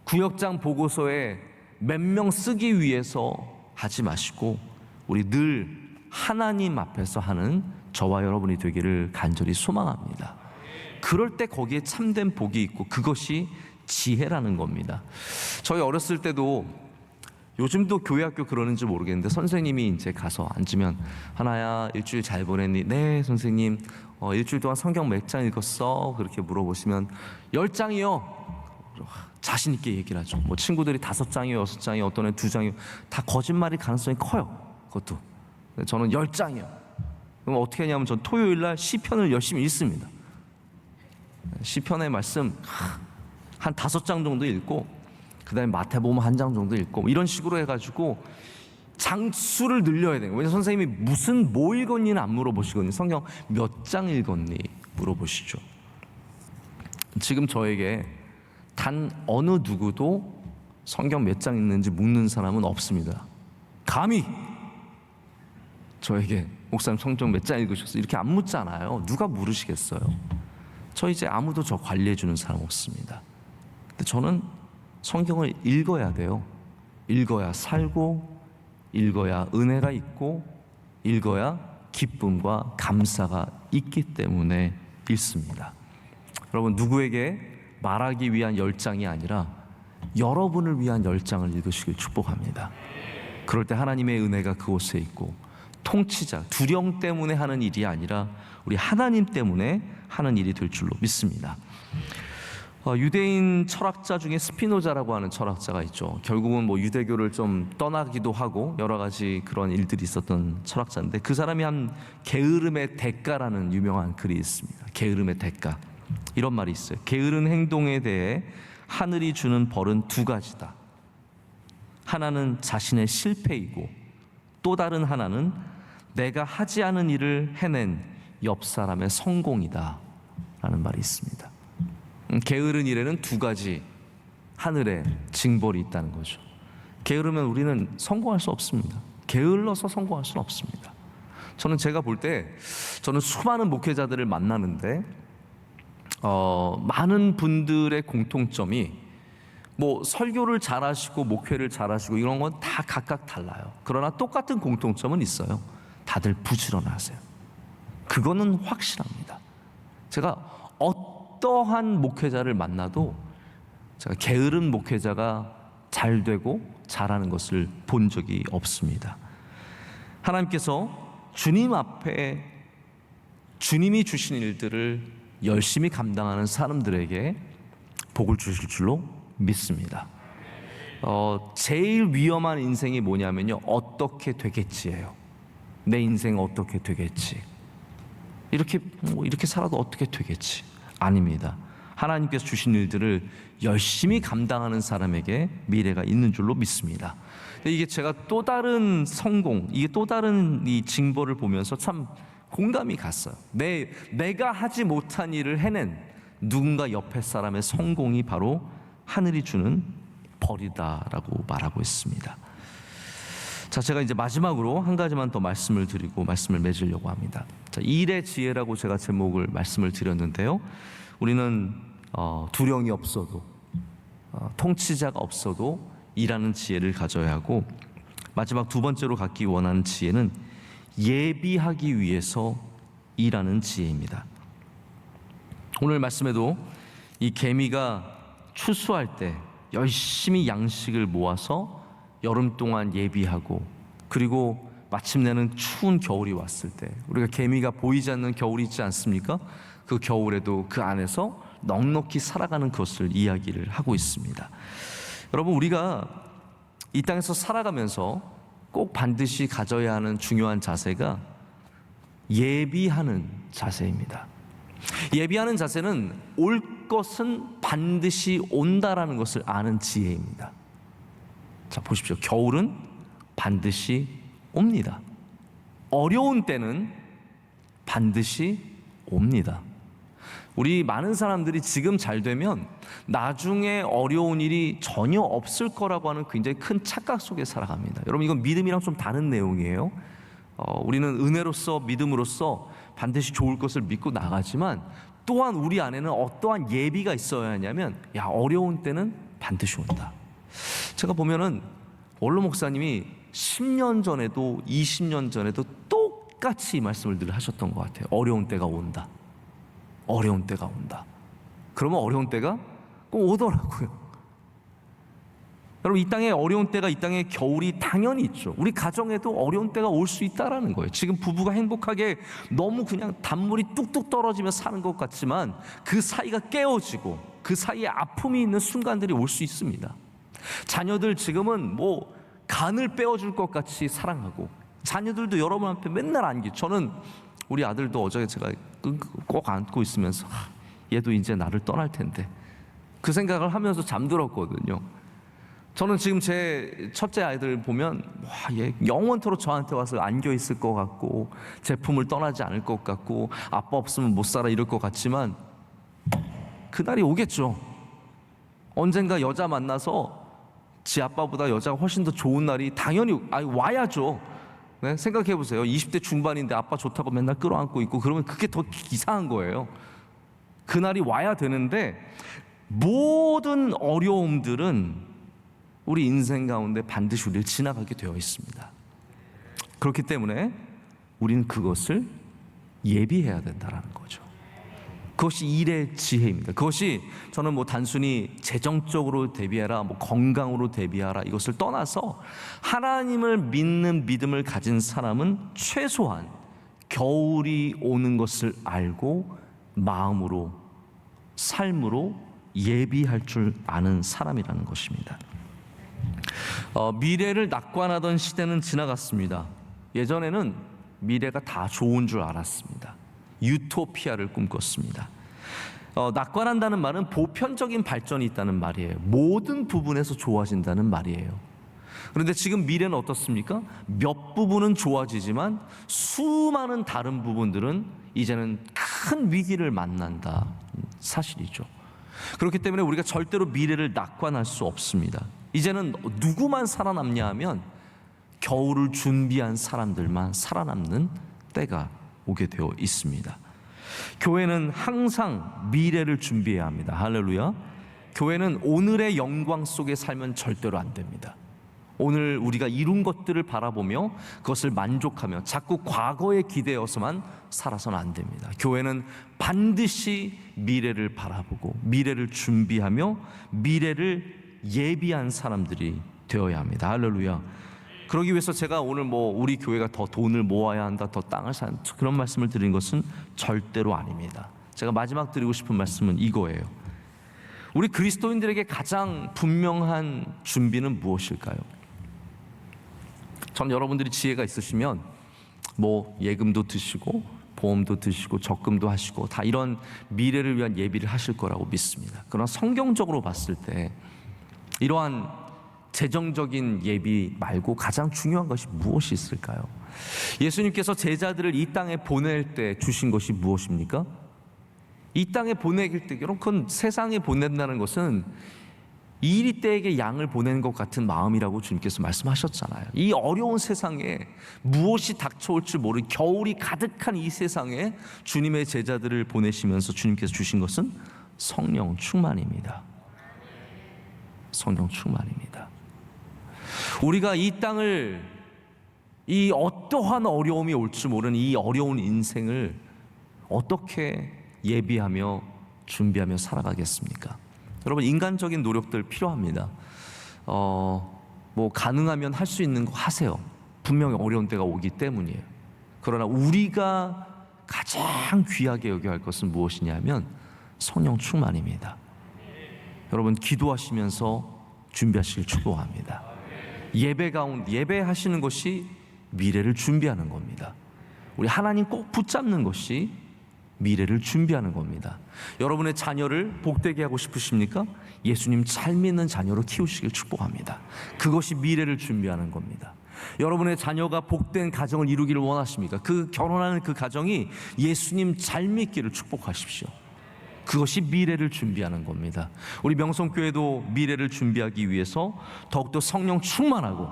구역장 보고서에 몇 명 쓰기 위해서 하지 마시고, 우리 늘 하나님 앞에서 하는 저와 여러분이 되기를 간절히 소망합니다. 그럴 때 거기에 참된 복이 있고 그것이 지혜라는 겁니다. 저희 어렸을 때도, 요즘도 교회 학교 그러는지 모르겠는데 선생님이 이제 가서 앉으면 하나야 일주일 잘 보냈니? 네 선생님. 일주일 동안 성경 몇 장 읽었어? 그렇게 물어보시면 10장이요. 자신 있게 얘기를 하죠. 뭐 친구들이 5장이요, 6장이요, 어떤 애 2장이요. 다 거짓말일 가능성이 커요. 그것도. 저는 10장이요. 그럼 어떻게 하냐면 전 토요일 날 시편을 열심히 읽습니다. 시편의 말씀 한 5장 정도 읽고, 그 다음에 마태복음 1장 정도 읽고, 이런 식으로 해가지고 장수를 늘려야 돼요. 왜냐면 선생님이 뭐 읽었니는 안 물어보시거든요. 성경 몇 장 읽었니 물어보시죠. 지금 저에게 단 어느 누구도 성경 몇 장 읽는지 묻는 사람은 없습니다. 감히 저에게 목사님 성경 몇 장 읽으셨어요? 이렇게 안 묻잖아요. 누가 물으시겠어요? 저 이제 아무도 저 관리해 주는 사람 없습니다. 근데 저는 성경을 읽어야 돼요. 읽어야 살고, 읽어야 은혜가 있고, 읽어야 기쁨과 감사가 있기 때문에 읽습니다. 여러분, 누구에게 말하기 위한 10장이 아니라 여러분을 위한 10장을 읽으시길 축복합니다. 그럴 때 하나님의 은혜가 그곳에 있고, 통치자, 두령 때문에 하는 일이 아니라 우리 하나님 때문에 하는 일이 될 줄로 믿습니다. 유대인 철학자 중에 스피노자라고 하는 철학자가 있죠. 결국은 뭐 유대교를 좀 떠나기도 하고 여러 가지 그런 일들이 있었던 철학자인데, 그 사람이 한 게으름의 대가라는 유명한 글이 있습니다. 게으름의 대가. 이런 말이 있어요. 게으른 행동에 대해 하늘이 주는 벌은 2가지다. 하나는 자신의 실패이고, 또 다른 하나는 내가 하지 않은 일을 해낸 옆 사람의 성공이다 라는 말이 있습니다. 게으른 일에는 2가지 하늘의 징벌이 있다는 거죠. 게으르면 우리는 성공할 수 없습니다. 게을러서 성공할 수는 없습니다. 저는 제가 볼 때, 저는 수많은 목회자들을 만나는데 많은 분들의 공통점이 뭐 설교를 잘하시고 목회를 잘하시고 이런 건 다 각각 달라요. 그러나 똑같은 공통점은 있어요. 다들 부지런하세요. 그거는 확실합니다. 제가 어떠한 목회자를 만나도 제가 게으른 목회자가 잘 되고 잘하는 것을 본 적이 없습니다. 하나님께서 주님 앞에 주님이 주신 일들을 열심히 감당하는 사람들에게 복을 주실 줄로 믿습니다. 제일 위험한 인생이 뭐냐면요, 어떻게 되겠지예요. 내 인생 어떻게 되겠지, 이렇게 살아도 어떻게 되겠지. 아닙니다. 하나님께서 주신 일들을 열심히 감당하는 사람에게 미래가 있는 줄로 믿습니다. 이게 제가 또 다른 성공, 이게 또 다른 이 징벌을 보면서 참 공감이 갔어요. 내가 하지 못한 일을 해낸 누군가 옆에 사람의 성공이 바로 하늘이 주는 벌이다라고 말하고 있습니다. 자, 제가 이제 마지막으로 한 가지만 더 말씀을 드리고 말씀을 맺으려고 합니다. 자, 일의 지혜라고 제가 제목을 말씀을 드렸는데요. 우리는 두령이 없어도 통치자가 없어도 일하는 지혜를 가져야 하고, 마지막 두 번째로 갖기 원하는 지혜는 예비하기 위해서 일하는 지혜입니다. 오늘 말씀에도 이 개미가 추수할 때 열심히 양식을 모아서 여름 동안 예비하고, 그리고 마침내는 추운 겨울이 왔을 때 우리가 개미가 보이지 않는 겨울이 있지 않습니까? 그 겨울에도 그 안에서 넉넉히 살아가는 것을 이야기를 하고 있습니다. 여러분, 우리가 이 땅에서 살아가면서 꼭 반드시 가져야 하는 중요한 자세가 예비하는 자세입니다. 예비하는 자세는 올 것은 반드시 온다라는 것을 아는 지혜입니다. 자, 보십시오. 겨울은 반드시 옵니다. 어려운 때는 반드시 옵니다. 우리 많은 사람들이 지금 잘 되면 나중에 어려운 일이 전혀 없을 거라고 하는 굉장히 큰 착각 속에 살아갑니다. 여러분, 이건 믿음이랑 좀 다른 내용이에요. 우리는 은혜로서 믿음으로써 반드시 좋을 것을 믿고 나가지만, 또한 우리 안에는 어떠한 예비가 있어야 하냐면, 어려운 때는 반드시 온다. 제가 보면은 원로 목사님이 10년 전에도 20년 전에도 똑같이 이 말씀을 늘 하셨던 것 같아요. 어려운 때가 온다. 어려운 때가 온다. 그러면 어려운 때가 꼭 오더라고요. 여러분, 이 땅에 어려운 때가, 이 땅에 겨울이 당연히 있죠. 우리 가정에도 어려운 때가 올 수 있다라는 거예요. 지금 부부가 행복하게 너무 그냥 단물이 뚝뚝 떨어지며 사는 것 같지만 그 사이가 깨어지고 그 사이에 아픔이 있는 순간들이 올 수 있습니다. 자녀들 지금은 뭐 간을 빼어줄 것 같이 사랑하고, 자녀들도 여러분 앞에 맨날 안기. 저는 우리 아들도 어제 제가 꼭 안고 있으면서 얘도 이제 나를 떠날 텐데 그 생각을 하면서 잠들었거든요. 저는 지금 제 첫째 아이들 보면 얘 영원토록 저한테 와서 안겨 있을 것 같고 제품을 떠나지 않을 것 같고 아빠 없으면 못 살아 이럴 것 같지만 그날이 오겠죠. 언젠가 여자 만나서 지 아빠보다 여자가 훨씬 더 좋은 날이 당연히 와야죠. 네? 생각해 보세요. 20대 중반인데 아빠 좋다고 맨날 끌어안고 있고 그러면 그게 더 이상한 거예요. 그날이 와야 되는데 모든 어려움들은 우리 인생 가운데 반드시 우리를 지나가게 되어 있습니다. 그렇기 때문에 우리는 그것을 예비해야 된다는 거죠. 그것이 일의 지혜입니다. 그것이 저는 뭐 단순히 재정적으로 대비하라, 뭐 건강으로 대비하라 이것을 떠나서 하나님을 믿는 믿음을 가진 사람은 최소한 겨울이 오는 것을 알고 마음으로, 삶으로 예비할 줄 아는 사람이라는 것입니다. 미래를 낙관하던 시대는 지나갔습니다. 예전에는 미래가 다 좋은 줄 알았습니다. 유토피아를 꿈꿨습니다. 낙관한다는 말은 보편적인 발전이 있다는 말이에요. 모든 부분에서 좋아진다는 말이에요. 그런데 지금 미래는 어떻습니까? 몇 부분은 좋아지지만 수많은 다른 부분들은 이제는 큰 위기를 만난다. 사실이죠. 그렇기 때문에 우리가 절대로 미래를 낙관할 수 없습니다. 이제는 누구만 살아남냐 하면 겨울을 준비한 사람들만 살아남는 때가 오게 되어 있습니다. 교회는 항상 미래를 준비해야 합니다. 할렐루야. 교회는 오늘의 영광 속에 살면 절대로 안 됩니다. 오늘 우리가 이룬 것들을 바라보며 그것을 만족하며 자꾸 과거에 기대어서만 살아서는 안 됩니다. 교회는 반드시 미래를 바라보고 미래를 준비하며 미래를 예비한 사람들이 되어야 합니다. 할렐루야. 그러기 위해서 제가 오늘 우리 교회가 더 돈을 모아야 한다, 더 땅을 사야 한다, 그런 말씀을 드린 것은 절대로 아닙니다. 제가 마지막 드리고 싶은 말씀은 이거예요. 우리 그리스도인들에게 가장 분명한 준비는 무엇일까요? 전 여러분들이 지혜가 있으시면 예금도 드시고 보험도 드시고 적금도 하시고 다 이런 미래를 위한 예비를 하실 거라고 믿습니다. 그러나 성경적으로 봤을 때 이러한 재정적인 예비 말고 가장 중요한 것이 무엇이 있을까요? 예수님께서 제자들을 이 땅에 보낼 때 주신 것이 무엇입니까? 이 땅에 보내길 때, 여러분, 세상에 보낸다는 것은 이리 때에게 양을 보내는 것 같은 마음이라고 주님께서 말씀하셨잖아요. 이 어려운 세상에 무엇이 닥쳐올지 모르는 겨울이 가득한 이 세상에 주님의 제자들을 보내시면서 주님께서 주신 것은 성령 충만입니다. 성령 충만입니다. 우리가 이 땅을, 이 어떠한 어려움이 올지 모르는 이 어려운 인생을 어떻게 예비하며 준비하며 살아가겠습니까? 여러분, 인간적인 노력들 필요합니다. 가능하면 할 수 있는 거 하세요. 분명히 어려운 때가 오기 때문이에요. 그러나 우리가 가장 귀하게 여겨야 할 것은 무엇이냐면 성령 충만입니다. 여러분, 기도하시면서 준비하시길 축복합니다. 예배 가운데 예배하시는 것이 미래를 준비하는 겁니다. 우리 하나님 꼭 붙잡는 것이 미래를 준비하는 겁니다. 여러분의 자녀를 복되게 하고 싶으십니까? 예수님 잘 믿는 자녀로 키우시길 축복합니다. 그것이 미래를 준비하는 겁니다. 여러분의 자녀가 복된 가정을 이루기를 원하십니까? 그 결혼하는 그 가정이 예수님 잘 믿기를 축복하십시오. 그것이 미래를 준비하는 겁니다. 우리 명성교회도 미래를 준비하기 위해서 더욱더 성령 충만하고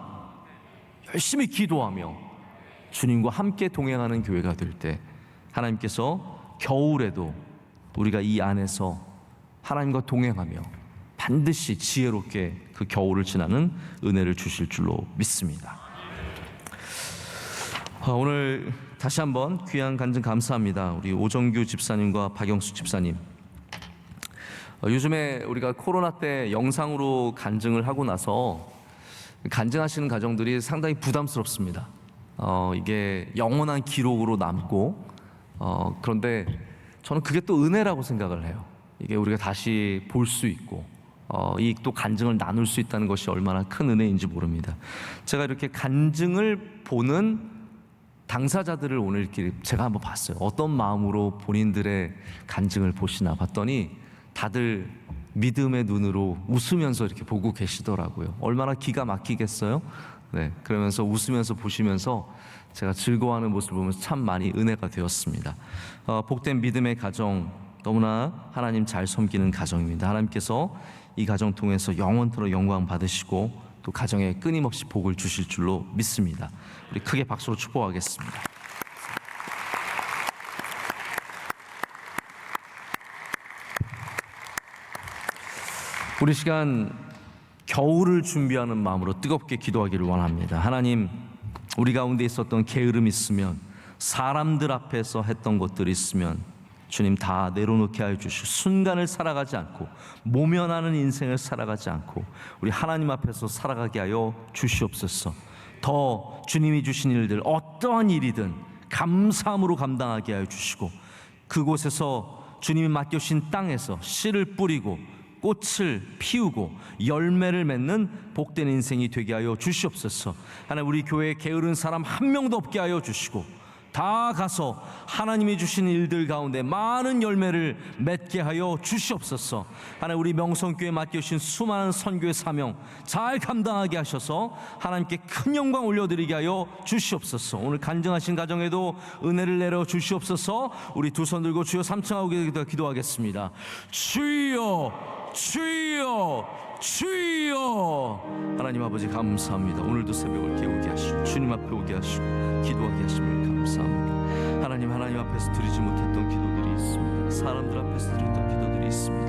열심히 기도하며 주님과 함께 동행하는 교회가 될 때 하나님께서 겨울에도 우리가 이 안에서 하나님과 동행하며 반드시 지혜롭게 그 겨울을 지나는 은혜를 주실 줄로 믿습니다. 오늘 다시 한번 귀한 간증 감사합니다. 우리 오정규 집사님과 박영수 집사님, 요즘에 우리가 코로나 때 영상으로 간증을 하고 나서 간증하시는 가정들이 상당히 부담스럽습니다. 이게 영원한 기록으로 남고, 그런데 저는 그게 또 은혜라고 생각을 해요. 이게 우리가 다시 볼 수 있고 이 또 간증을 나눌 수 있다는 것이 얼마나 큰 은혜인지 모릅니다. 제가 이렇게 간증을 보는 당사자들을 오늘 이렇게 제가 한번 봤어요. 어떤 마음으로 본인들의 간증을 보시나 봤더니 다들 믿음의 눈으로 웃으면서 이렇게 보고 계시더라고요. 얼마나 기가 막히겠어요? 네, 그러면서 웃으면서 보시면서 제가 즐거워하는 모습을 보면서 참 많이 은혜가 되었습니다. 복된 믿음의 가정, 너무나 하나님 잘 섬기는 가정입니다. 하나님께서 이 가정 통해서 영원토록 영광 받으시고 또 가정에 끊임없이 복을 주실 줄로 믿습니다. 우리 크게 박수로 축복하겠습니다. 우리 시간 겨울을 준비하는 마음으로 뜨겁게 기도하기를 원합니다. 하나님, 우리 가운데 있었던 게으름이 있으면, 사람들 앞에서 했던 것들이 있으면 주님 다 내려놓게 하여 주시고, 순간을 살아가지 않고 모면하는 인생을 살아가지 않고 우리 하나님 앞에서 살아가게 하여 주시옵소서. 더 주님이 주신 일들, 어떠한 일이든 감사함으로 감당하게 하여 주시고, 그곳에서 주님이 맡겨주신 땅에서 씨를 뿌리고 꽃을 피우고 열매를 맺는 복된 인생이 되게 하여 주시옵소서. 하나님, 우리 교회에 게으른 사람 한 명도 없게 하여 주시고 다 가서 하나님이 주신 일들 가운데 많은 열매를 맺게 하여 주시옵소서. 하나님, 우리 명성교회에 맡겨주신 수많은 선교의 사명 잘 감당하게 하셔서 하나님께 큰 영광 올려드리게 하여 주시옵소서. 오늘 간증하신 가정에도 은혜를 내려 주시옵소서. 우리 두 손 들고 주여 삼층하고 기도하겠습니다. 주여, 주여, 주여. 하나님 아버지, 감사합니다. 오늘도 새벽을 깨우게 하시고 주님 앞에 오게 하시고 기도하게 하심을 감사합니다. 하나님 앞에서 드리지 못했던 기도들이 있습니다. 사람들 앞에서 드렸던 기도들이 있습니다.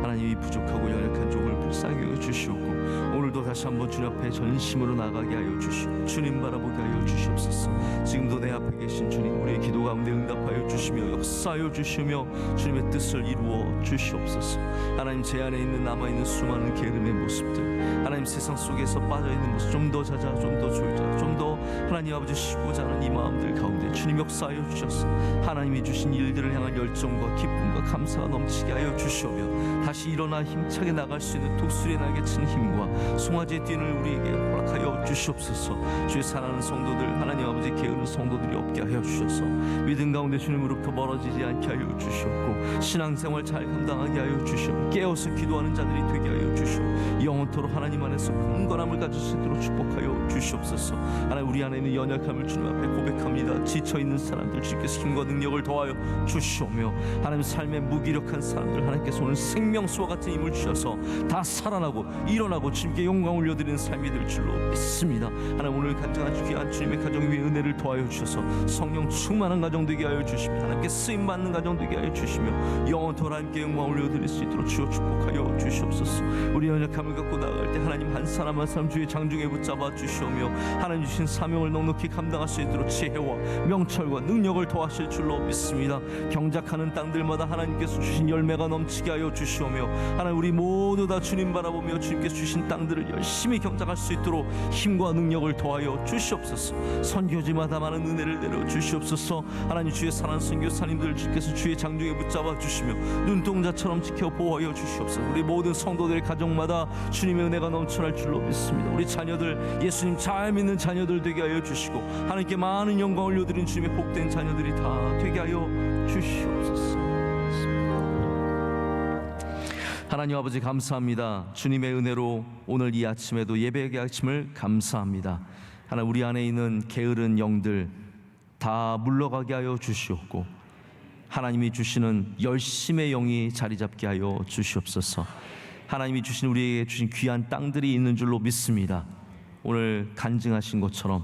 하나님이 부족하고 연약한 종을 불쌍히 여겨주시옵고 오늘도 다시 한번 주님 앞에 전심으로 나가게 하여 주시고 주님 바라보게 하여 주시옵소서. 지금도 내 앞에 계신 주님, 우리의 기도 가운데 응답하여 주시며 역사하여 주시며 주님의 뜻을 이루어 주시옵소서. 하나님, 제 안에 있는 남아있는 수많은 게으름의 모습들, 하나님 세상 속에서 빠져있는 모습, 좀 더 자자, 좀 더 졸자, 좀 더 하나님 아버지 쉬고자 하는 이 마음들 가운데 주님 역사하여 주셔서 하나님이 주신 일들을 향한 열정과 기쁨과 감사가 넘치게 하여 주시오며 다시 일어나 힘차게 나갈 수 있는 독수리의 날개 친 힘과 송아지의 뛴을 우리에게 허락하여 주시옵소서. 주의 사랑하는 성도들, 하나님 아버지 게으른 성도들이 없게 하여 주셔서 믿음 가운데 주님으로부터 멀어지지 않게 하여 주시옵고 신앙생활 잘 감당하게 하여 주시옵고 깨어서 기도하는 자들이 되게 하여 주시옵고 영원토록 하나님 안에서 강건함을 가질 수 있도록 축복하여 주시옵소서. 하나님, 우리 안에 있는 연약함을 주님 앞에 고백합니다. 지쳐있는 사람들 주님께서 힘과 능력을 더하여 주시오며 하나님 삶의 무기력한 사람들 하나님께서 오늘 생명수와 같은 힘을 주셔서 다 살아나고 일어나고 주님께 영광 올려드리는 삶이 될 줄로 믿습니다. 하나님, 오늘 간증한 귀한 주님의 가정 위에 은혜를 더하여 주셔서 성령 충만한 가정 되게 하여 주시며 하나님께 쓰임받는 가정 되게 하여 주시며 영원토록 하나님께 영광 올려드릴 수 있도록 주여 축복하여 주시옵소서. 우리 연약함을 갖고 나아갈 때 하나님 한 사람 한 사람 주의 장중에 붙잡아 주시오며 하나님 주신 사명을 넉넉히 감당할 수 있도록 지혜와 명철과 능력을 더하실 줄로 믿습니다. 경작하는 땅들마다 하나님께서 주신 열매가 넘치게 하여 주시오며 하나님, 우리 모두 다 주님 바라보며 주님께서 주신 땅들을 열심히 경작할 수 있도록 힘과 능력을 더하여 주시옵소서. 선교지마다 많은 은혜를 내려 주시옵소서. 하나님, 주의 사랑하는 선교사님들 주께서 주의 장중에 붙잡아 주시며 눈동자처럼 지켜 보호하여 주시옵소서. 우리 모든 성도들의 가정마다 주님의 은혜가 넘쳐날 줄로 믿습니다. 우리 자녀들 예수님 잘 믿는 자녀들 되게 하여 주시고 하나님께 많은 영광 올려드린 주님의 복된 자녀들이 다 되게 하여 주시옵소서. 하나님 아버지, 감사합니다. 주님의 은혜로 오늘 이 아침에도 예배의 아침을 감사합니다. 하나님, 우리 안에 있는 게으른 영들 다 물러가게 하여 주시옵고 하나님이 주시는 열심의 영이 자리 잡게 하여 주시옵소서. 하나님이 주신 우리에게 주신 귀한 땅들이 있는 줄로 믿습니다. 오늘 간증하신 것처럼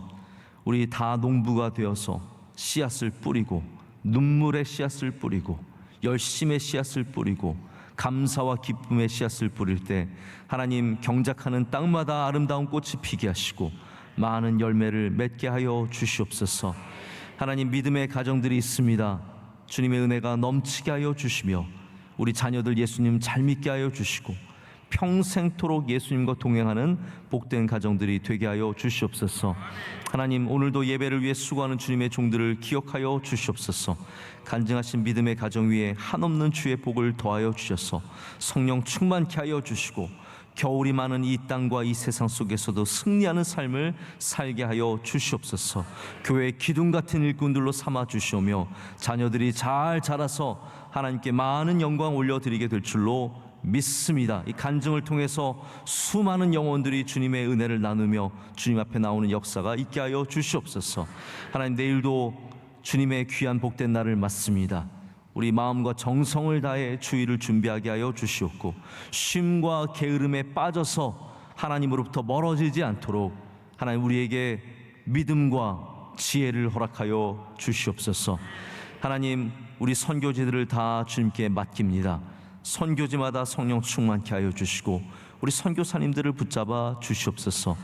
우리 다 농부가 되어서 씨앗을 뿌리고 눈물의 씨앗을 뿌리고 열심의 씨앗을 뿌리고 감사와 기쁨의 씨앗을 뿌릴 때 하나님, 경작하는 땅마다 아름다운 꽃이 피게 하시고 많은 열매를 맺게 하여 주시옵소서. 하나님, 믿음의 가정들이 있습니다. 주님의 은혜가 넘치게 하여 주시며 우리 자녀들 예수님 잘 믿게 하여 주시고 평생토록 예수님과 동행하는 복된 가정들이 되게 하여 주시옵소서. 하나님, 오늘도 예배를 위해 수고하는 주님의 종들을 기억하여 주시옵소서. 간증하신 믿음의 가정 위에 한없는 주의 복을 더하여 주셔서 성령 충만케 하여 주시고 겨울이 많은 이 땅과 이 세상 속에서도 승리하는 삶을 살게 하여 주시옵소서. 교회의 기둥 같은 일꾼들로 삼아 주시오며 자녀들이 잘 자라서 하나님께 많은 영광 올려드리게 될 줄로 믿습니다. 이 간증을 통해서 수많은 영혼들이 주님의 은혜를 나누며 주님 앞에 나오는 역사가 있게 하여 주시옵소서. 하나님, 내일도 주님의 귀한 복된 날을 맞습니다. 우리 마음과 정성을 다해 주일을 준비하게 하여 주시옵고 쉼과 게으름에 빠져서 하나님으로부터 멀어지지 않도록 하나님, 우리에게 믿음과 지혜를 허락하여 주시옵소서. 하나님, 우리 선교지들을 다 주님께 맡깁니다. 선교지마다 성령 충만케 하여 주시고 우리 선교사님들을 붙잡아 주시옵소서.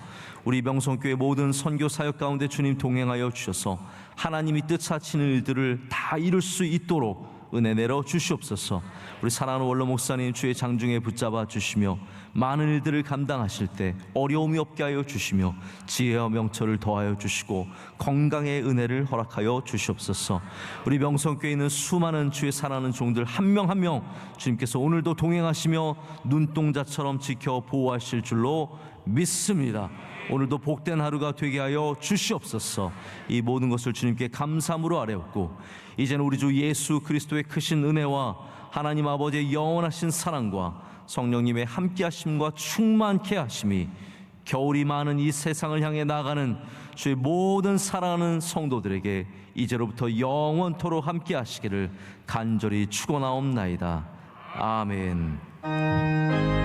우리 명성교회 모든 선교 사역 가운데 주님 동행하여 주셔서 하나님이 뜻하시는 일들을 다 이룰 수 있도록 은혜 내려 주시옵소서. 우리 사랑하는 원로 목사님 주의 장중에 붙잡아 주시며 많은 일들을 감당하실 때 어려움이 없게 하여 주시며 지혜와 명철을 더하여 주시고 건강의 은혜를 허락하여 주시옵소서. 우리 명성교회에 있는 수많은 주의 사랑하는 종들 한 명 한 명 주님께서 오늘도 동행하시며 눈동자처럼 지켜 보호하실 줄로 믿습니다. 오늘도 복된 하루가 되게 하여 주시옵소서. 이 모든 것을 주님께 감사함으로 아뢰옵고 이제는 우리 주 예수 그리스도의 크신 은혜와 하나님 아버지의 영원하신 사랑과 성령님의 함께하심과 충만케 하심이 겨울이 많은 이 세상을 향해 나가는 주의 모든 사랑하는 성도들에게 이제로부터 영원토록 함께 하시기를 간절히 축원하옵나이다. 아멘.